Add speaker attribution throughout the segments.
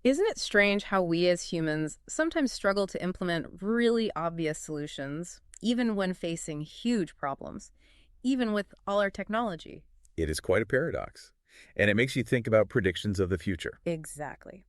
Speaker 1: Isn't it strange how we as humans sometimes struggle to implement really obvious solutions, even when facing huge problems, even with all our technology?
Speaker 2: It is quite a paradox. And it makes you think about predictions of the future.
Speaker 1: Exactly.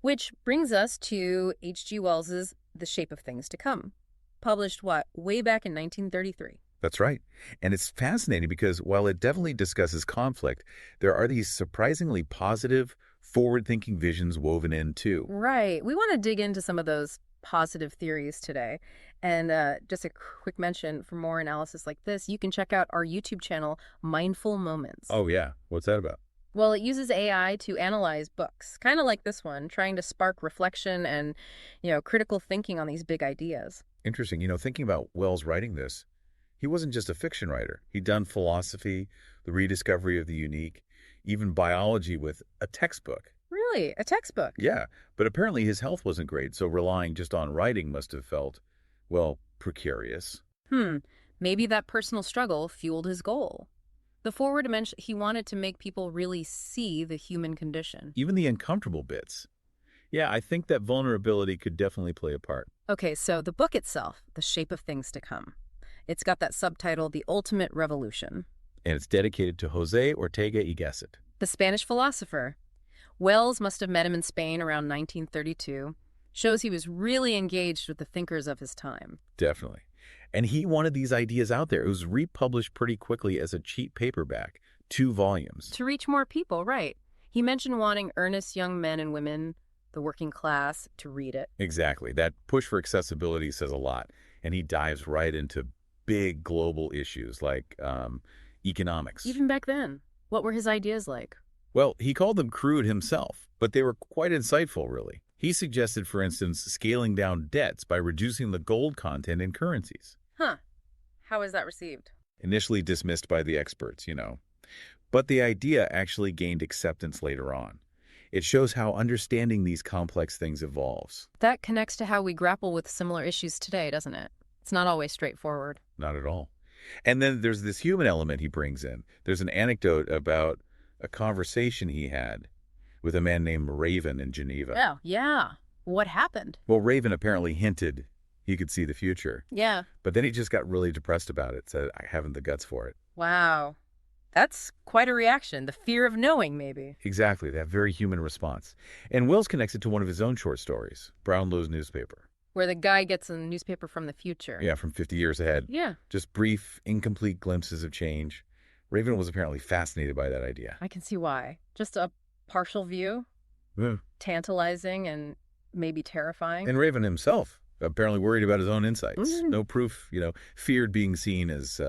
Speaker 1: Which brings us to H.G. Wells's The Shape of Things to Come, published what, way back in 1933.
Speaker 2: That's right. And it's fascinating because while it definitely discusses conflict, there are these surprisingly positive, forward-thinking visions woven in too.
Speaker 1: Right. We want to dig into some of those positive theories today. And just a quick mention for more analysis like this, you can check out our YouTube channel, Mindful Moments.
Speaker 2: Oh yeah, what's that about?
Speaker 1: Well, it uses AI to analyze books, kind of like this one, trying to spark reflection and, critical thinking on these big ideas.
Speaker 2: Interesting. Thinking about Wells writing this, he wasn't just a fiction writer. He'd done philosophy, the rediscovery of the unique, even biology with a textbook.
Speaker 1: Really? A textbook?
Speaker 2: Yeah, but apparently his health wasn't great, so relying just on writing must have felt, well, precarious.
Speaker 1: Hmm. Maybe that personal struggle fueled his goal. The forward dimension, he wanted to make people really see the human condition.
Speaker 2: Even the uncomfortable bits. Yeah, I think that vulnerability could definitely play a part.
Speaker 1: Okay, so the book itself, The Shape of Things to Come. It's got that subtitle, The Ultimate Revolution.
Speaker 2: And it's dedicated to Jose Ortega y Gasset.
Speaker 1: The Spanish philosopher. Wells must have met him in Spain around 1932. Shows he was really engaged with the thinkers of his time.
Speaker 2: Definitely. And he wanted these ideas out there. It was republished pretty quickly as a cheap paperback, 2 volumes.
Speaker 1: To reach more people, right. He mentioned wanting earnest young men and women, the working class, to read it.
Speaker 2: Exactly. That push for accessibility says a lot. And he dives right into big global issues like economics.
Speaker 1: Even back then, what were his ideas like?
Speaker 2: Well, he called them crude himself, but they were quite insightful, really. He suggested, for instance, scaling down debts by reducing the gold content in currencies.
Speaker 1: Huh. How was that received?
Speaker 2: Initially dismissed by the experts. But the idea actually gained acceptance later on. It shows how understanding these complex things evolves.
Speaker 1: That connects to how we grapple with similar issues today, doesn't it? It's not always straightforward.
Speaker 2: Not at all. And then there's this human element he brings in. There's an anecdote about a conversation he had with a man named Raven in Geneva.
Speaker 1: Oh, yeah. What happened?
Speaker 2: Well, Raven apparently hinted he could see the future.
Speaker 1: Yeah.
Speaker 2: But then he just got really depressed about it, said, I haven't the guts for it.
Speaker 1: Wow. That's quite a reaction. The fear of knowing, maybe.
Speaker 2: Exactly, that very human response. And Wells connects it to one of his own short stories, Brownlow's Newspaper.
Speaker 1: Where the guy gets a newspaper from the future.
Speaker 2: Yeah, from 50 years ahead.
Speaker 1: Yeah.
Speaker 2: Just brief, incomplete glimpses of change. Raven was apparently fascinated by that idea.
Speaker 1: I can see why. Just a partial view,
Speaker 2: Yeah.
Speaker 1: tantalizing and maybe terrifying.
Speaker 2: And Raven himself, apparently worried about his own insights.
Speaker 1: Mhm.
Speaker 2: No proof, feared being seen as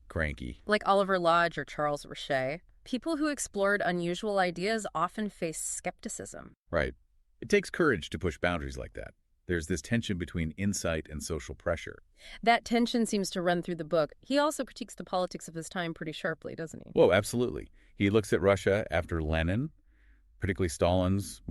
Speaker 2: cranky.
Speaker 1: Like Oliver Lodge or Charles Richet, people who explored unusual ideas often face skepticism.
Speaker 2: Right. It takes courage to push boundaries like that. There's this tension between insight and social pressure.
Speaker 1: That tension seems to run through the book. He also critiques the politics of his time pretty sharply, doesn't he?
Speaker 2: Whoa, absolutely. He looks at Russia after Lenin, particularly Stalin's,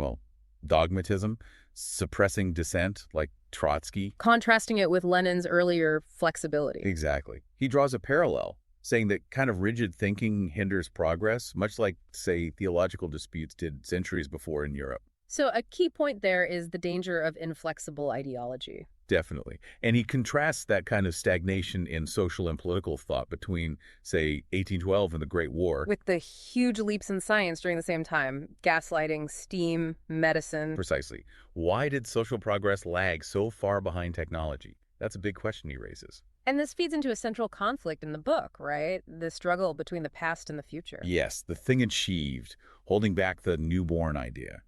Speaker 2: dogmatism, suppressing dissent like Trotsky.
Speaker 1: Contrasting it with Lenin's earlier flexibility.
Speaker 2: Exactly. He draws a parallel, saying that kind of rigid thinking hinders progress, much like, say, theological disputes did centuries before in Europe.
Speaker 1: So a key point there is the danger of inflexible ideology.
Speaker 2: Definitely. And he contrasts that kind of stagnation in social and political thought between, say, 1812 and the Great War.
Speaker 1: With the huge leaps in science during the same time, gaslighting, steam, medicine.
Speaker 2: Precisely. Why did social progress lag so far behind technology? That's a big question he raises.
Speaker 1: And this feeds into a central conflict in the book, right? The struggle between the past and the future.
Speaker 2: Yes, the thing achieved, holding back the newborn idea.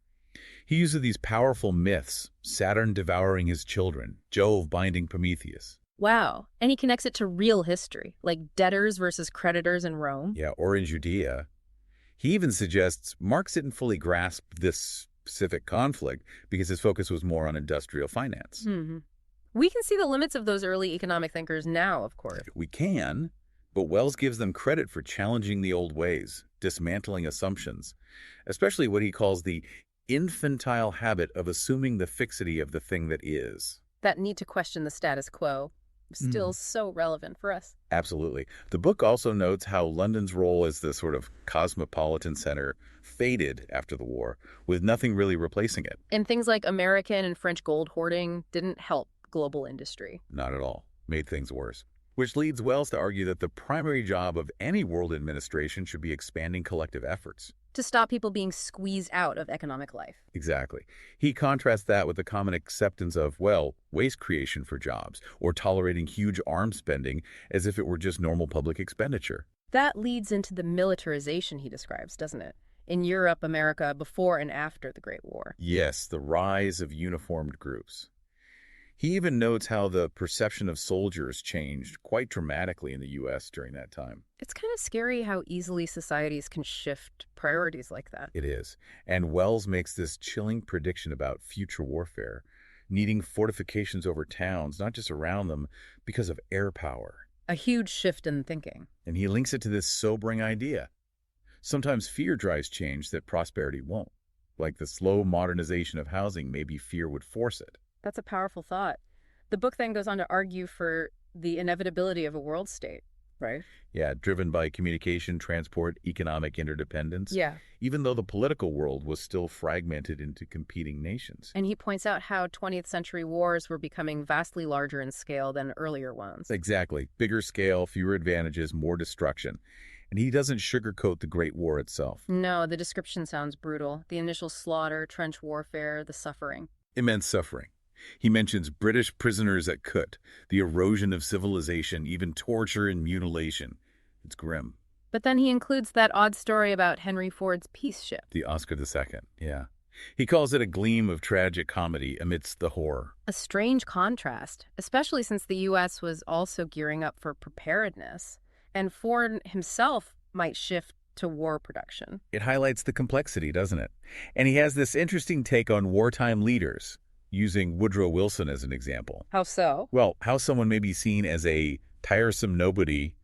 Speaker 2: He uses these powerful myths, Saturn devouring his children, Jove binding Prometheus.
Speaker 1: Wow. And he connects it to real history, like debtors versus creditors in Rome.
Speaker 2: Yeah, or in Judea. He even suggests Marx didn't fully grasp this specific conflict because his focus was more on industrial finance.
Speaker 1: We can see the limits of those early economic thinkers now, of course.
Speaker 2: We can, but Wells gives them credit for challenging the old ways, dismantling assumptions, especially what he calls the infantile habit of assuming the fixity of the thing that is.
Speaker 1: That need to question the status quo. Still so relevant for us.
Speaker 2: Absolutely. The book also notes how London's role as the sort of cosmopolitan center faded after the war, with nothing really replacing it.
Speaker 1: And things like American and French gold hoarding didn't help global industry.
Speaker 2: Not at all. Made things worse. Which leads Wells to argue that the primary job of any world administration should be expanding collective efforts.
Speaker 1: To stop people being squeezed out of economic life.
Speaker 2: Exactly. He contrasts that with the common acceptance of, well, waste creation for jobs, or tolerating huge arms spending as if it were just normal public expenditure.
Speaker 1: That leads into the militarization he describes, doesn't it? In Europe, America, before and after the Great War.
Speaker 2: Yes, the rise of uniformed groups. He even notes how the perception of soldiers changed quite dramatically in the U.S. during that time.
Speaker 1: It's kind of scary how easily societies can shift priorities like that.
Speaker 2: It is. And Wells makes this chilling prediction about future warfare, needing fortifications over towns, not just around them, because of air power.
Speaker 1: A huge shift in thinking.
Speaker 2: And he links it to this sobering idea. Sometimes fear drives change that prosperity won't. Like the slow modernization of housing, maybe fear would force it.
Speaker 1: That's a powerful thought. The book then goes on to argue for the inevitability of a world state, right?
Speaker 2: Yeah, driven by communication, transport, economic interdependence.
Speaker 1: Yeah.
Speaker 2: Even though the political world was still fragmented into competing nations.
Speaker 1: And he points out how 20th century wars were becoming vastly larger in scale than earlier ones.
Speaker 2: Exactly. Bigger scale, fewer advantages, more destruction. And he doesn't sugarcoat the Great War itself.
Speaker 1: No, the description sounds brutal. The initial slaughter, trench warfare, the suffering.
Speaker 2: Immense suffering. He mentions British prisoners at Kut, the erosion of civilization, even torture and mutilation. It's grim.
Speaker 1: But then he includes that odd story about Henry Ford's peace ship.
Speaker 2: The Oscar II, yeah. He calls it a gleam of tragic comedy amidst the horror.
Speaker 1: A strange contrast, especially since the U.S. was also gearing up for preparedness, and Ford himself might shift to war production.
Speaker 2: It highlights the complexity, doesn't it? And he has this interesting take on wartime leaders, using Woodrow Wilson as an example.
Speaker 1: How so?
Speaker 2: Well, how someone may be seen as a tiresome nobody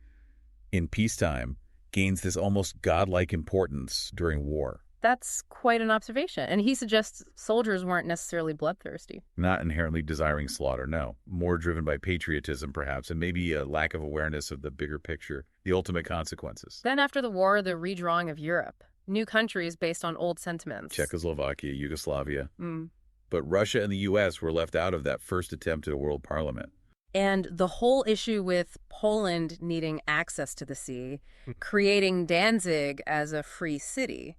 Speaker 2: in peacetime gains this almost godlike importance during war.
Speaker 1: That's quite an observation. And he suggests soldiers weren't necessarily bloodthirsty.
Speaker 2: Not inherently desiring slaughter, no. More driven by patriotism, perhaps, and maybe a lack of awareness of the bigger picture, the ultimate consequences.
Speaker 1: Then after the war, the redrawing of Europe. New countries based on old sentiments.
Speaker 2: Czechoslovakia, Yugoslavia.
Speaker 1: Mm.
Speaker 2: But Russia and the U.S. were left out of that first attempt at a world parliament.
Speaker 1: And the whole issue with Poland needing access to the sea, creating Danzig as a free city.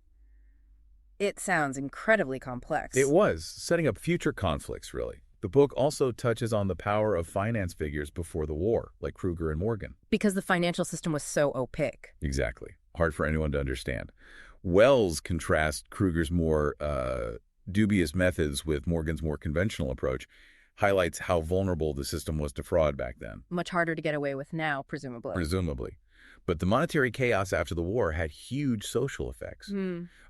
Speaker 1: It sounds incredibly complex.
Speaker 2: It was, setting up future conflicts, really. The book also touches on the power of finance figures before the war, like Kruger and Morgan.
Speaker 1: Because the financial system was so opaque.
Speaker 2: Exactly. Hard for anyone to understand. Wells contrasts Kruger's more dubious methods with Morgan's more conventional approach, highlights how vulnerable the system was to fraud back then.
Speaker 1: Much harder to get away with now, presumably.
Speaker 2: Presumably. But the monetary chaos after the war had huge social effects.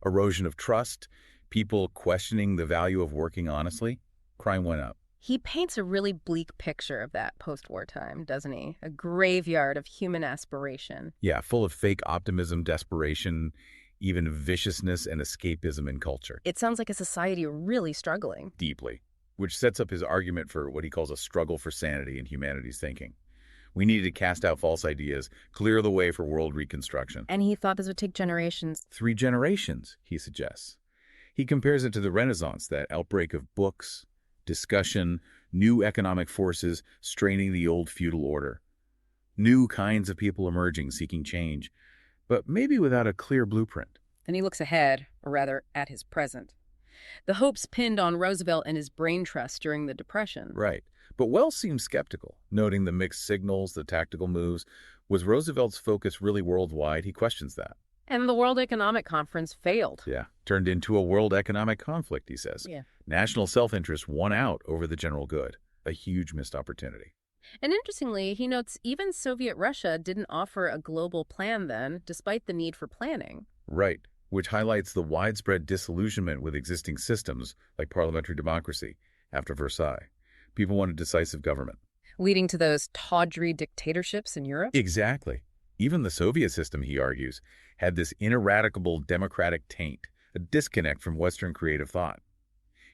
Speaker 2: Erosion of trust, people questioning the value of working honestly. Crime went up.
Speaker 1: He paints a really bleak picture of that post-war time, doesn't he? A graveyard of human aspiration.
Speaker 2: Yeah, full of fake optimism, desperation, even viciousness and escapism in culture.
Speaker 1: It sounds like a society really struggling.
Speaker 2: Deeply. Which sets up his argument for what he calls a struggle for sanity in humanity's thinking. We needed to cast out false ideas, clear the way for world reconstruction.
Speaker 1: And he thought this would take generations.
Speaker 2: 3 generations, he suggests. He compares it to the Renaissance, that outbreak of books, discussion, new economic forces straining the old feudal order. New kinds of people emerging, seeking change, but maybe without a clear blueprint.
Speaker 1: Then he looks ahead, or rather, at his present. The hopes pinned on Roosevelt and his brain trust during the Depression.
Speaker 2: Right. But Wells seems skeptical, noting the mixed signals, the tactical moves. Was Roosevelt's focus really worldwide? He questions that.
Speaker 1: And the World Economic Conference failed.
Speaker 2: Yeah. Turned into a world economic conflict, he says.
Speaker 1: Yeah.
Speaker 2: National self-interest won out over the general good. A huge missed opportunity.
Speaker 1: And interestingly, he notes even Soviet Russia didn't offer a global plan then, despite the need for planning.
Speaker 2: Right. Which highlights the widespread disillusionment with existing systems like parliamentary democracy after Versailles. People wanted decisive government.
Speaker 1: Leading to those tawdry dictatorships in Europe?
Speaker 2: Exactly. Even the Soviet system, he argues, had this ineradicable democratic taint, a disconnect from Western creative thought.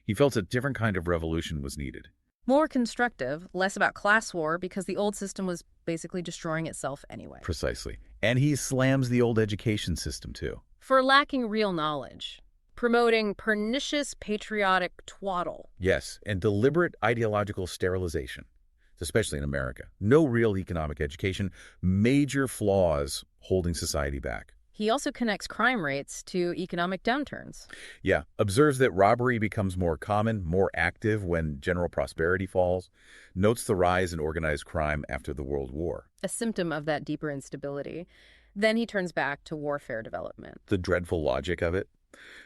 Speaker 2: He felt a different kind of revolution was needed.
Speaker 1: More constructive, less about class war because the old system was basically destroying itself anyway.
Speaker 2: Precisely. And he slams the old education system, too.
Speaker 1: For lacking real knowledge, promoting pernicious patriotic twaddle.
Speaker 2: Yes, and deliberate ideological sterilization, especially in America. No real economic education, major flaws holding society back.
Speaker 1: He also connects crime rates to economic downturns.
Speaker 2: Yeah, observes that robbery becomes more common, more active when general prosperity falls, notes the rise in organized crime after the World War.
Speaker 1: A symptom of that deeper instability. Then he turns back to warfare development.
Speaker 2: The dreadful logic of it.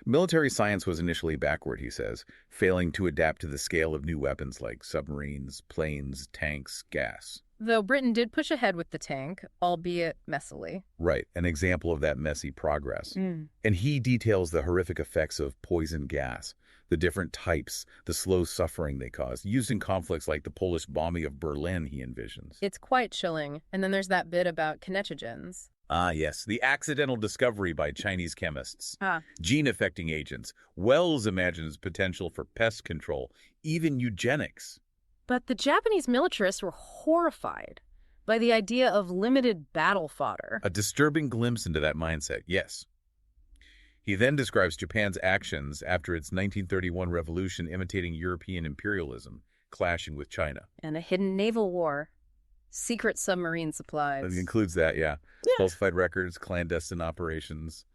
Speaker 2: Military science was initially backward, he says, failing to adapt to the scale of new weapons like submarines, planes, tanks, gas.
Speaker 1: Though Britain did push ahead with the tank, albeit messily.
Speaker 2: Right, an example of that messy progress. And he details the horrific effects of poison gas, the different types, the slow suffering they cause, used in conflicts like the Polish bombing of Berlin, he envisions.
Speaker 1: It's quite chilling. And then there's that bit about kinetogens.
Speaker 2: Ah, yes, the accidental discovery by Chinese chemists.
Speaker 1: Ah.
Speaker 2: Gene-affecting agents. Wells imagines potential for pest control, even eugenics.
Speaker 1: But the Japanese militarists were horrified by the idea of limited battle fodder.
Speaker 2: A disturbing glimpse into that mindset, yes. He then describes Japan's actions after its 1931 revolution imitating European imperialism, clashing with China.
Speaker 1: And a hidden naval war. Secret submarine supplies.
Speaker 2: It includes that, yeah. Falsified records, clandestine operations.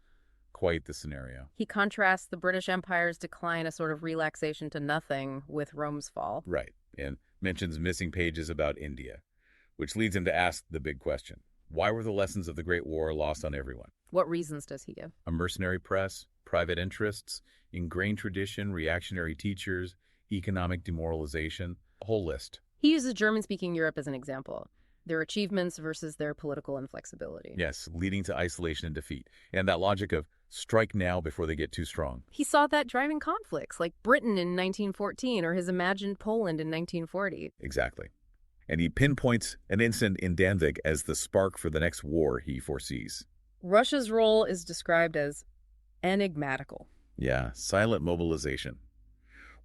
Speaker 2: Quite the scenario.
Speaker 1: He contrasts the British Empire's decline, a sort of relaxation to nothing, with Rome's fall.
Speaker 2: Right, and mentions missing pages about India, which leads him to ask the big question. Why were the lessons of the Great War lost on everyone?
Speaker 1: What reasons does he give?
Speaker 2: A mercenary press, private interests, ingrained tradition, reactionary teachers, economic demoralization, a whole list.
Speaker 1: He uses German-speaking Europe as an example. Their achievements versus their political inflexibility.
Speaker 2: Yes, leading to isolation and defeat. And that logic of strike now before they get too strong.
Speaker 1: He saw that driving conflicts, like Britain in 1914 or his imagined Poland in 1940.
Speaker 2: Exactly. And he pinpoints an incident in Danzig as the spark for the next war he foresees.
Speaker 1: Russia's role is described as enigmatical.
Speaker 2: Yeah, silent mobilization.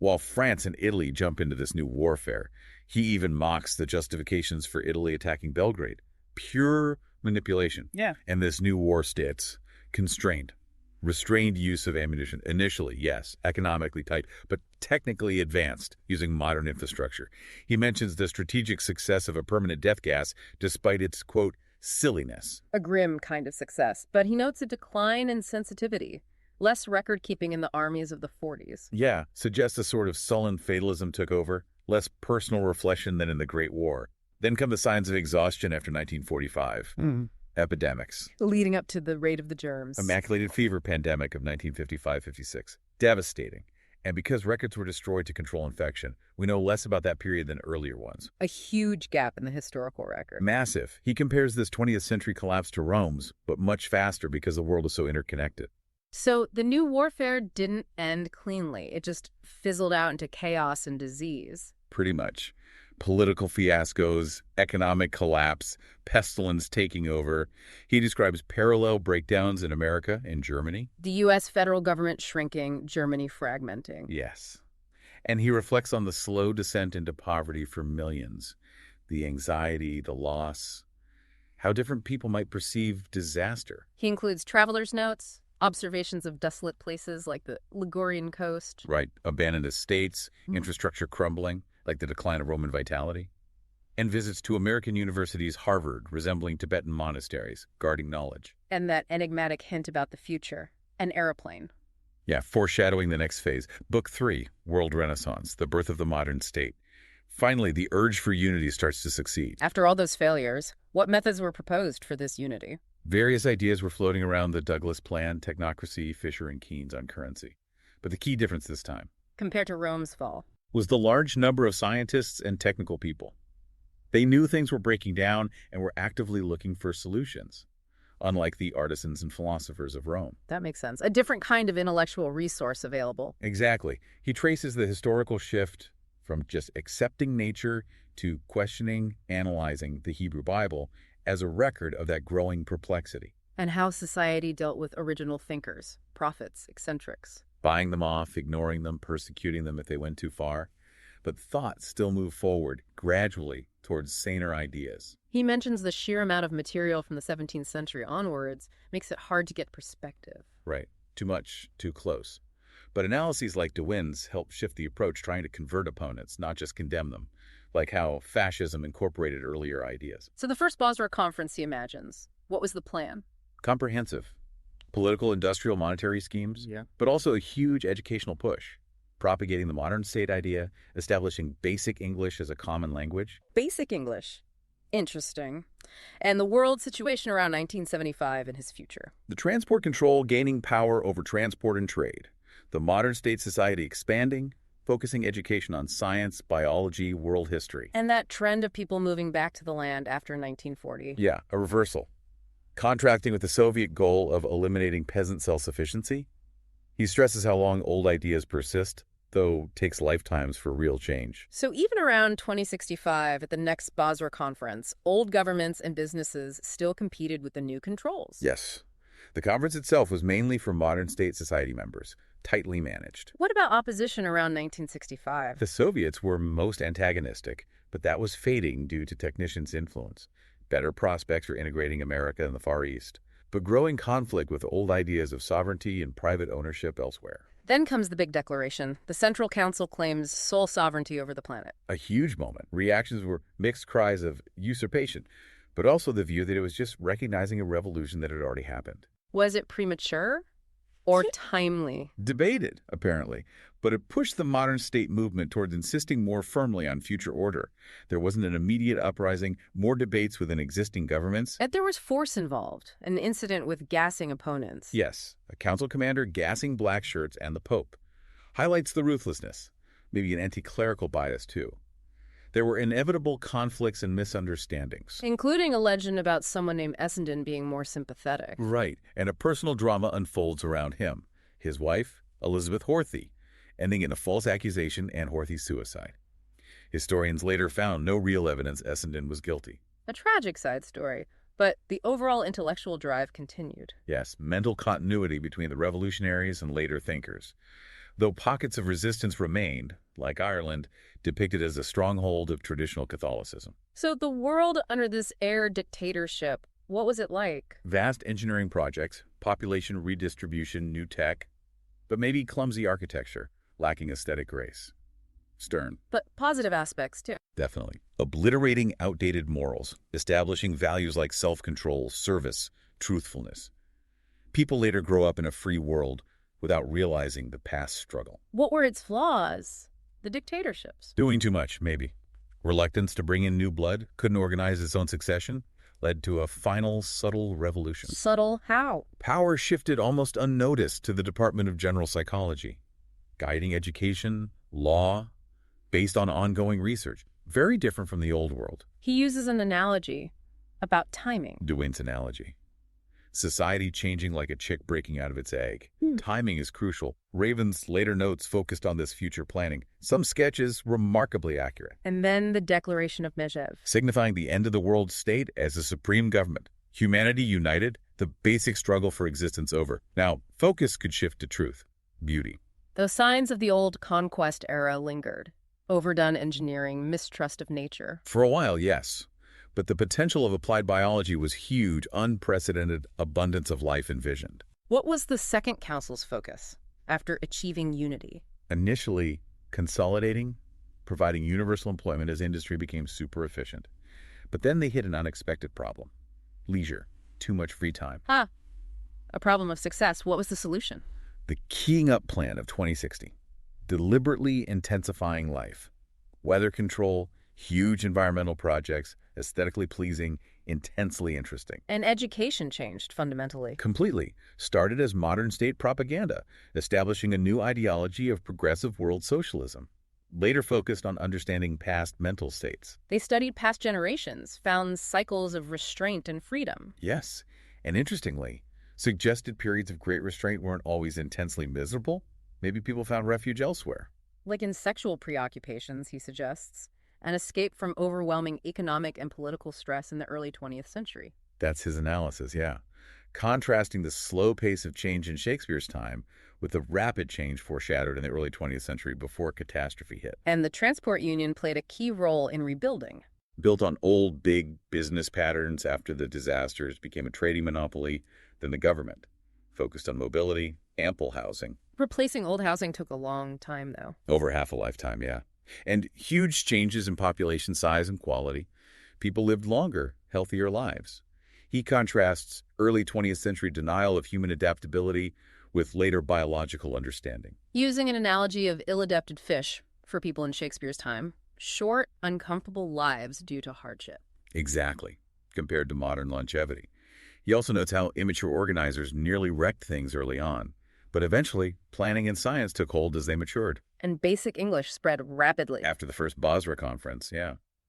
Speaker 2: While France and Italy jump into this new warfare, he even mocks the justifications for Italy attacking Belgrade. Pure manipulation.
Speaker 1: Yeah.
Speaker 2: And this new war states constrained. Restrained use of ammunition. Initially, yes, economically tight, but technically advanced, using modern infrastructure. He mentions the strategic success of a permanent death gas, despite its, quote, silliness.
Speaker 1: A grim kind of success, but he notes a decline in sensitivity. Less record-keeping in the armies of the 40s.
Speaker 2: Yeah, suggests a sort of sullen fatalism took over, less personal reflection than in the Great War. Then come the signs of exhaustion after 1945. Epidemics.
Speaker 1: Leading up to the raid of the germs.
Speaker 2: Immaculated fever pandemic of 1955-56. Devastating. And because records were destroyed to control infection, we know less about that period than earlier ones.
Speaker 1: A huge gap in the historical record.
Speaker 2: Massive. He compares this 20th century collapse to Rome's, but much faster because the world is so interconnected.
Speaker 1: So the new warfare didn't end cleanly. It just fizzled out into chaos and disease.
Speaker 2: Pretty much. Political fiascos, economic collapse, pestilence taking over. He describes parallel breakdowns in America and Germany.
Speaker 1: The U.S. federal government shrinking, Germany fragmenting.
Speaker 2: Yes. And he reflects on the slow descent into poverty for millions. The anxiety, the loss, how different people might perceive disaster.
Speaker 1: He includes traveler's notes, observations of desolate places like the Ligurian coast.
Speaker 2: Right. Abandoned estates, infrastructure crumbling, like the decline of Roman vitality. And visits to American universities, Harvard, resembling Tibetan monasteries, guarding knowledge.
Speaker 1: And that enigmatic hint about the future, an airplane.
Speaker 2: Yeah, foreshadowing the next phase. Book 3, World Renaissance, the birth of the modern state. Finally, the urge for unity starts to succeed.
Speaker 1: After all those failures, what methods were proposed for this unity?
Speaker 2: Various ideas were floating around the Douglas Plan, technocracy, Fisher and Keynes on currency. But the key difference this time,
Speaker 1: compared to Rome's fall,
Speaker 2: was the large number of scientists and technical people. They knew things were breaking down and were actively looking for solutions, unlike the artisans and philosophers of Rome.
Speaker 1: That makes sense. A different kind of intellectual resource available.
Speaker 2: Exactly. He traces the historical shift from just accepting nature to questioning, analyzing the Hebrew Bible as a record of that growing perplexity.
Speaker 1: And how society dealt with original thinkers, prophets, eccentrics.
Speaker 2: Buying them off, ignoring them, persecuting them if they went too far. but thought still moved forward gradually towards saner ideas.
Speaker 1: He mentions the sheer amount of material from the 17th century onwards makes it hard to get perspective.
Speaker 2: Right. Too much, too close. But analyses like DeWinn's help shift the approach, trying to convert opponents, not just condemn them, like how fascism incorporated earlier ideas.
Speaker 1: So the first Basra conference, he imagines. What was the plan?
Speaker 2: Comprehensive. Political, industrial, monetary schemes,
Speaker 3: Yeah.
Speaker 2: but also a huge educational push, propagating the modern state idea, establishing basic English as a common language.
Speaker 1: Basic English. Interesting. And the world situation around 1975 and his future.
Speaker 2: The transport control gaining power over transport and trade. The modern state society expanding, focusing education on science, biology, world history.
Speaker 1: And that trend of people moving back to the land after 1940.
Speaker 2: Yeah, a reversal. Contracting with the Soviet goal of eliminating peasant self-sufficiency. He stresses how long old ideas persist, though takes lifetimes for real change.
Speaker 1: So even around 2065, at the next Basra conference, old governments and businesses still competed with the new controls.
Speaker 2: Yes. The conference itself was mainly for modern state society members, tightly managed.
Speaker 1: What about opposition around 1965?
Speaker 2: The Soviets were most antagonistic, but that was fading due to technicians' influence. Better prospects for integrating America and the Far East, but growing conflict with old ideas of sovereignty and private ownership elsewhere.
Speaker 1: Then comes the big declaration. The Central Council claims sole sovereignty over the planet.
Speaker 2: A huge moment. Reactions were mixed cries of usurpation, but also the view that it was just recognizing a revolution that had already happened.
Speaker 1: Was it premature or timely?
Speaker 2: Debated, apparently, but it pushed the modern state movement towards insisting more firmly on future order. There wasn't an immediate uprising, more debates within existing governments.
Speaker 1: And there was force involved, an incident with gassing opponents.
Speaker 2: Yes, a council commander gassing black shirts and the Pope. Highlights the ruthlessness, maybe an anti-clerical bias too. There were inevitable conflicts and misunderstandings.
Speaker 1: Including a legend about someone named Essendon being more sympathetic.
Speaker 2: Right, and a personal drama unfolds around him. His wife, Elizabeth Horthy, ending in a false accusation and Horthy's suicide. Historians later found no real evidence Essendon was guilty.
Speaker 1: A tragic side story, but the overall intellectual drive continued.
Speaker 2: Yes, mental continuity between the revolutionaries and later thinkers. Though pockets of resistance remained, like Ireland, depicted as a stronghold of traditional Catholicism.
Speaker 1: So the world under this air dictatorship, what was it like?
Speaker 2: Vast engineering projects, population redistribution, new tech, but maybe clumsy architecture, lacking aesthetic grace. Stern.
Speaker 1: But positive aspects, too.
Speaker 2: Definitely. Obliterating outdated morals, establishing values like self-control, service, truthfulness. People later grow up in a free world without realizing the past struggle.
Speaker 1: What were its flaws? The dictatorships.
Speaker 2: Doing too much, maybe. Reluctance to bring in new blood, couldn't organize its own succession, led to a final, subtle revolution.
Speaker 1: Subtle how?
Speaker 2: Power shifted almost unnoticed to the Department of General Psychology, guiding education, law, based on ongoing research. Very different from the old world.
Speaker 1: He uses an analogy about timing.
Speaker 2: DeWinn's analogy. Society changing like a chick breaking out of its egg. Timing is crucial. Raven's later notes focused on this future planning. Some sketches remarkably accurate.
Speaker 1: And then the Declaration of Mezhev.
Speaker 2: Signifying the end of the world state as a supreme government. Humanity united, the basic struggle for existence over. Now, focus could shift to truth, beauty.
Speaker 1: Those signs of the old conquest era lingered. Overdone engineering, mistrust of nature.
Speaker 2: For a while, yes. But the potential of applied biology was huge, unprecedented abundance of life envisioned.
Speaker 1: What was the Second Council's focus after achieving unity?
Speaker 2: Initially, consolidating, providing universal employment as industry became super efficient. But then they hit an unexpected problem. Leisure, too much free time.
Speaker 1: A problem of success. What was the solution?
Speaker 2: The keying up plan of 2060. Deliberately intensifying life. Weather control, huge environmental projects, aesthetically pleasing, intensely interesting.
Speaker 1: And education changed fundamentally.
Speaker 2: Completely. Started as modern state propaganda, establishing a new ideology of progressive world socialism. Later focused on understanding past mental states.
Speaker 1: They studied past generations, found cycles of restraint and freedom.
Speaker 2: Yes, and interestingly, suggested periods of great restraint weren't always intensely miserable. Maybe people found refuge elsewhere.
Speaker 1: Like in sexual preoccupations, he suggests, an escape from overwhelming economic and political stress in the early 20th century.
Speaker 2: That's his analysis, yeah. contrasting the slow pace of change in Shakespeare's time with the rapid change foreshadowed in the early 20th century before catastrophe hit.
Speaker 1: And the transport union played a key role in rebuilding.
Speaker 2: Built on old, big business patterns after the disasters, became a trading monopoly, then the government. Focused on mobility, ample housing.
Speaker 1: Replacing old housing took a long time, though.
Speaker 2: Over half a lifetime, yeah. And huge changes in population size and quality. People lived longer, healthier lives. He contrasts early 20th century denial of human adaptability with later biological understanding.
Speaker 1: Using an analogy of ill-adapted fish for people in Shakespeare's time, short, uncomfortable lives due to hardship.
Speaker 2: Exactly, compared to modern longevity. He also notes how immature organizers nearly wrecked things early on, but eventually planning and science took hold as they matured.
Speaker 1: And basic English spread rapidly.
Speaker 2: After the first Basra conference,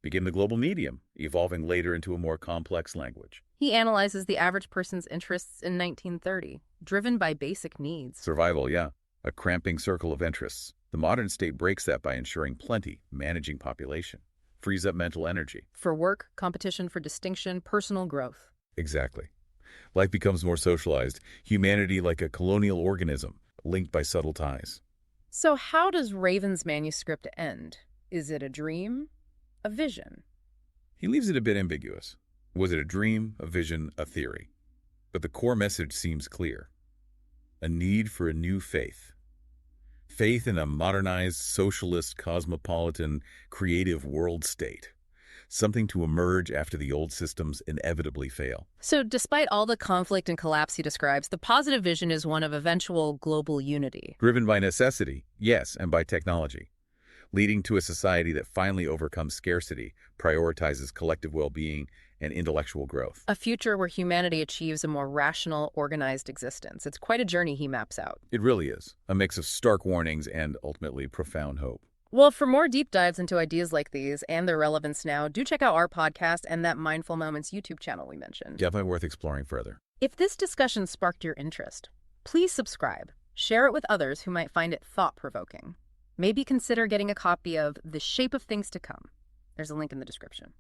Speaker 2: became the global medium, evolving later into a more complex language.
Speaker 1: He analyzes the average person's interests in 1930, driven by basic needs.
Speaker 2: Survival, a cramping circle of interests. The modern state breaks that by ensuring plenty, managing population, frees up mental energy.
Speaker 1: For work, competition for distinction, personal growth.
Speaker 2: Exactly. Life becomes more socialized, humanity like a colonial organism, linked by subtle ties.
Speaker 1: So how does Raven's manuscript end? Is it a dream? A vision?
Speaker 2: He leaves it a bit ambiguous. Was it a dream, a vision, a theory? But the core message seems clear. A need for a new faith. Faith in a modernized, socialist, cosmopolitan, creative world state. Something to emerge after the old systems inevitably fail.
Speaker 1: So despite all the conflict and collapse he describes, the positive vision is one of eventual global unity.
Speaker 2: Driven by necessity, yes, and by technology. Leading to a society that finally overcomes scarcity, prioritizes collective well-being, and intellectual growth.
Speaker 1: A future where humanity achieves a more rational, organized existence. It's quite a journey he maps out.
Speaker 2: It really is. A mix of stark warnings and, ultimately, profound hope.
Speaker 1: Well, for more deep dives into ideas like these and their relevance now, do check out our podcast and that Mindful Moments YouTube channel we mentioned.
Speaker 2: Definitely worth exploring further.
Speaker 1: If this discussion sparked your interest, please subscribe. Share it with others who might find it thought-provoking. Maybe consider getting a copy of The Shape of Things to Come. There's a link in the description.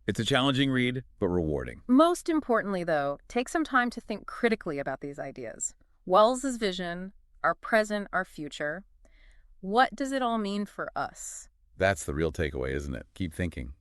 Speaker 2: It's a challenging read, but rewarding.
Speaker 1: Most importantly, though, take some time to think critically about these ideas. Wells's vision, our present, our future. What does it all mean for us?
Speaker 2: That's the real takeaway, isn't it? Keep thinking.